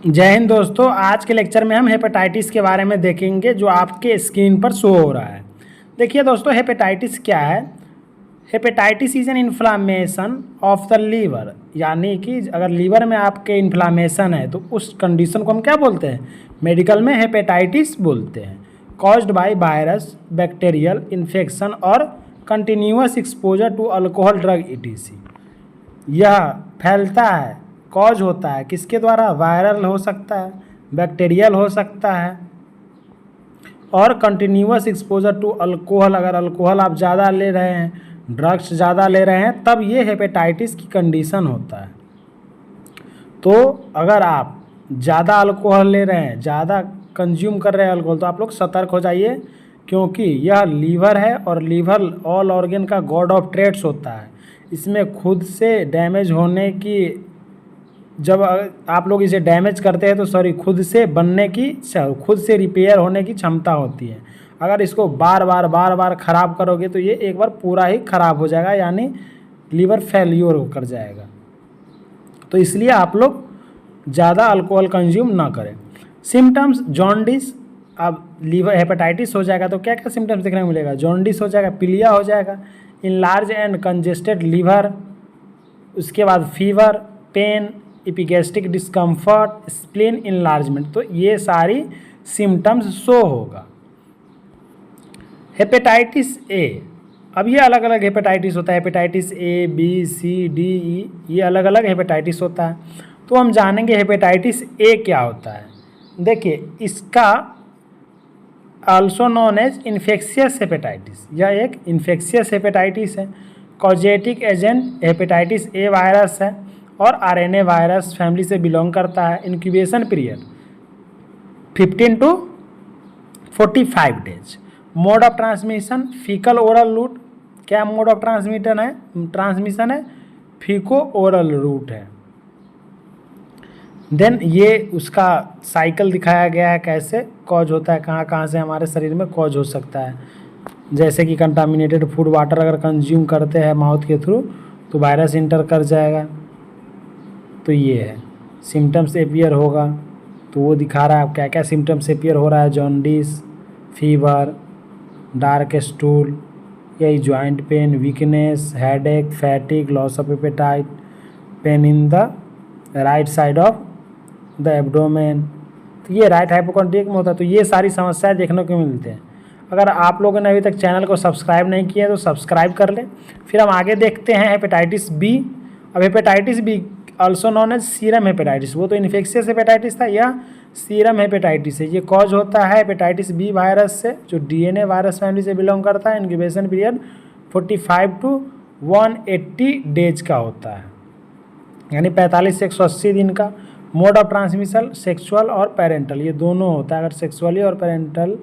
जय हिंद दोस्तों। आज के लेक्चर में हम हेपेटाइटिस के बारे में देखेंगे जो आपके स्क्रीन पर शो हो रहा है। देखिए दोस्तों, हेपेटाइटिस क्या है। Hepatitis is an inflammation of the liver, यानी कि अगर लीवर में आपके इन्फ्लामेशन है तो उस कंडीशन को हम क्या बोलते हैं, मेडिकल में हेपेटाइटिस बोलते हैं। Caused by virus, bacterial infection और continuous exposure to alcohol, drug etc. यह फैलता है, कॉज होता है किसके द्वारा, वायरल हो सकता है, बैक्टीरियल हो सकता है और कंटिन्यूअस एक्सपोजर टू अल्कोहल। अगर अल्कोहल आप ज़्यादा ले रहे हैं, ड्रग्स ज़्यादा ले रहे हैं, तब ये हेपेटाइटिस की कंडीशन होता है। तो अगर आप ज़्यादा अल्कोहल ले रहे हैं, ज़्यादा कंज्यूम कर रहे हैं अल्कोहल, तो आप लोग सतर्क हो जाइए, क्योंकि यह लीवर है और लीवर ऑल ऑर्गन का गॉड ऑफ ट्रेड्स होता है। इसमें खुद से डैमेज होने की, जब आप लोग इसे डैमेज करते हैं तो खुद से बनने की, खुद से रिपेयर होने की क्षमता होती है। अगर इसको बार बार ख़राब करोगे तो ये एक बार पूरा ही ख़राब हो जाएगा, यानी लीवर फेल्योर कर जाएगा। तो इसलिए आप लोग ज़्यादा अल्कोहल कंज्यूम ना करें। Symptoms, jaundice. अब लीवर हेपेटाइटिस हो जाएगा तो क्या क्या सिम्टम्स देखने को मिलेगा, जॉन्डिस हो जाएगा, पीलिया हो जाएगा, इनलार्ज एंड कंजेस्टेड लीवर, उसके बाद fever, pain, epigastric discomfort, spleen enlargement. तो ये सारी सिम्टम्स शो होगा। हेपेटाइटिस ए, अब ये अलग अलग हेपेटाइटिस होता है। Hepatitis A, B, C, D, E, ये अलग अलग हेपेटाइटिस होता है। तो हम जानेंगे हेपेटाइटिस ए क्या होता है। देखिए, इसका also known as infectious hepatitis, यह एक इन्फेक्शियस हेपेटाइटिस है। Causative agent hepatitis A virus है और आरएनए वायरस फैमिली से बिलोंग करता है। Incubation period 15 to 45 days. Mode of transmission faecal oral route. क्या मोड ऑफ ट्रांसमिशन है, फीको ओरल रूट है। देन ये उसका साइकिल दिखाया गया है, कैसे कॉज होता है, कहाँ कहाँ से हमारे शरीर में कॉज हो सकता है। जैसे कि कंटामिनेटेड फूड, वाटर अगर कंज्यूम करते हैं माउथ के थ्रू तो वायरस इंटर कर जाएगा। तो ये है, सिम्टम्स एपियर होगा तो वो दिखा रहा है आप क्या क्या सिम्टम्स एपियर हो रहा है। जॉन्डिस, फीवर, डार्क स्टूल, यही joint pain, weakness, headache, फैटिक, loss of appetite, pain in the right side of the abdomen. तो ये राइट हाइपोकॉन्ड्रियक में होता है। तो ये सारी समस्याएं देखने को मिलते हैं। अगर आप लोगों ने अभी तक चैनल को सब्सक्राइब नहीं किया तो सब्सक्राइब कर लें। फिर हम आगे देखते हैं हेपेटाइटिस बी। अब hepatitis B also known as serum hepatitis, वो तो इन्फेक्शियस हेपेटाइटिस था, यह सीरम हेपेटाइटिस है। ये कॉज होता है हेपेटाइटिस बी वायरस से, जो डीएनए वायरस फैमिली से बिलोंग करता है। इंक्यूबेशन पीरियड 45 to 180 डेज का होता है, यानी 45 से 180 दिन का। मोड ऑफ ट्रांसमिशन सेक्सुअल और पेरेंटल, ये दोनों होता है। अगर सेक्सुअली और पेरेंटल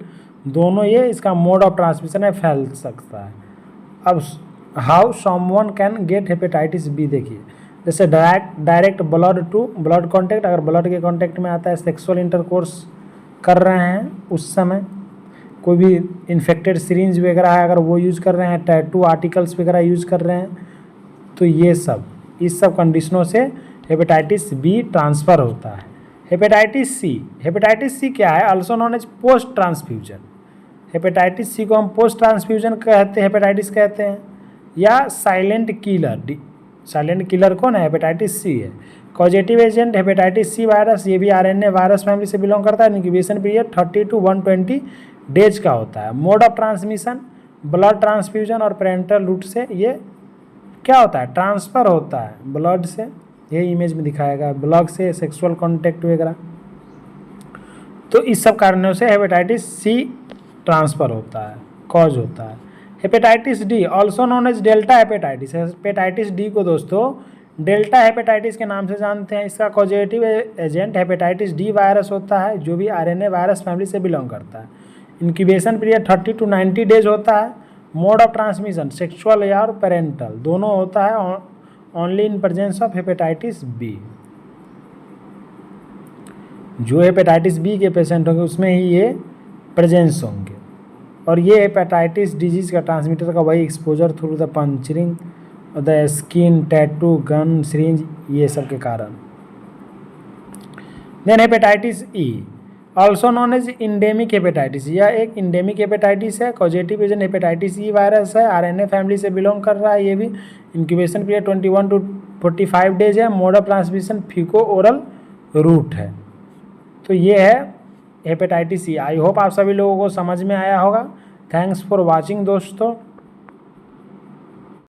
दोनों ये इसका मोड ऑफ ट्रांसमिशन है, फैल सकता है। अब how someone can get hepatitis B, देखिए जैसे direct blood to blood contact, अगर ब्लड के कॉन्टैक्ट में आता है, सेक्सुअल इंटरकोर्स कर रहे हैं उस समय, कोई भी इन्फेक्टेड सिरिंज वगैरह है अगर वो यूज़ कर रहे हैं, टैटू आर्टिकल्स वगैरह यूज़ कर रहे हैं, तो ये सब, इस सब कंडीशनों से हेपेटाइटिस बी ट्रांसफ़र होता है। हेपेटाइटिस सी क्या है, also known as post transfusion. Hepatitis C को हम पोस्ट ट्रांसफ्यूजन कहते हैं, हेपेटाइटिस कहते हैं, या साइलेंट किलर। साइलेंट किलर कौन है, हेपेटाइटिस सी है। Causative agent hepatitis C virus, ये भी आरएनए वायरस फैमिली से बिलोंग करता है। इंक्यूबेशन पीरियड 30 to 120 डेज का होता है। Mode of transmission blood transfusion और पेरेंटल रूट से ये क्या होता है, ट्रांसफ़र होता है ब्लड से, यही इमेज में दिखाया गया, ब्लड से सेक्सुअल कॉन्टैक्ट वगैरह। तो इस सब कारणों से हेपेटाइटिस सी ट्रांसफ़र होता है, कॉज होता है। Hepatitis D also known as delta hepatitis. Hepatitis D को दोस्तों डेल्टा हेपेटाइटिस के नाम से जानते हैं। इसका causative agent hepatitis D virus होता है, जो भी आरएनए वायरस फैमिली से बिलोंग करता है। इंक्यूबेशन पीरियड 30 to 90 डेज होता है। मोड ऑफ ट्रांसमिशन सेक्सुअल या और पेरेंटल दोनों होता है, only in presence of hepatitis B. जो हेपेटाइटिस बी के पेशेंट होंगे उसमें ही ये प्रेजेंस होंगे। और ये हेपेटाइटिस डिजीज़ का ट्रांसमीटर का वही exposure through the puncturing the skin, tattoo, gun, syringe, ये सब के कारण। Then hepatitis E also known as endemic hepatitis, यह एक इंडेमिक हेपेटाइटिस है। Causative agent hepatitis E virus है, आरएनए फैमिली से बिलोंग कर रहा है। ये भी इंक्यूबेशन पीरियड 21 to 45 डेज है। Mode of transmission faeco oral route है। तो ये है हेपेटाइटिस ई। आई होप आप सभी लोगों को समझ में आया होगा। थैंक्स फॉर वॉचिंग दोस्तों।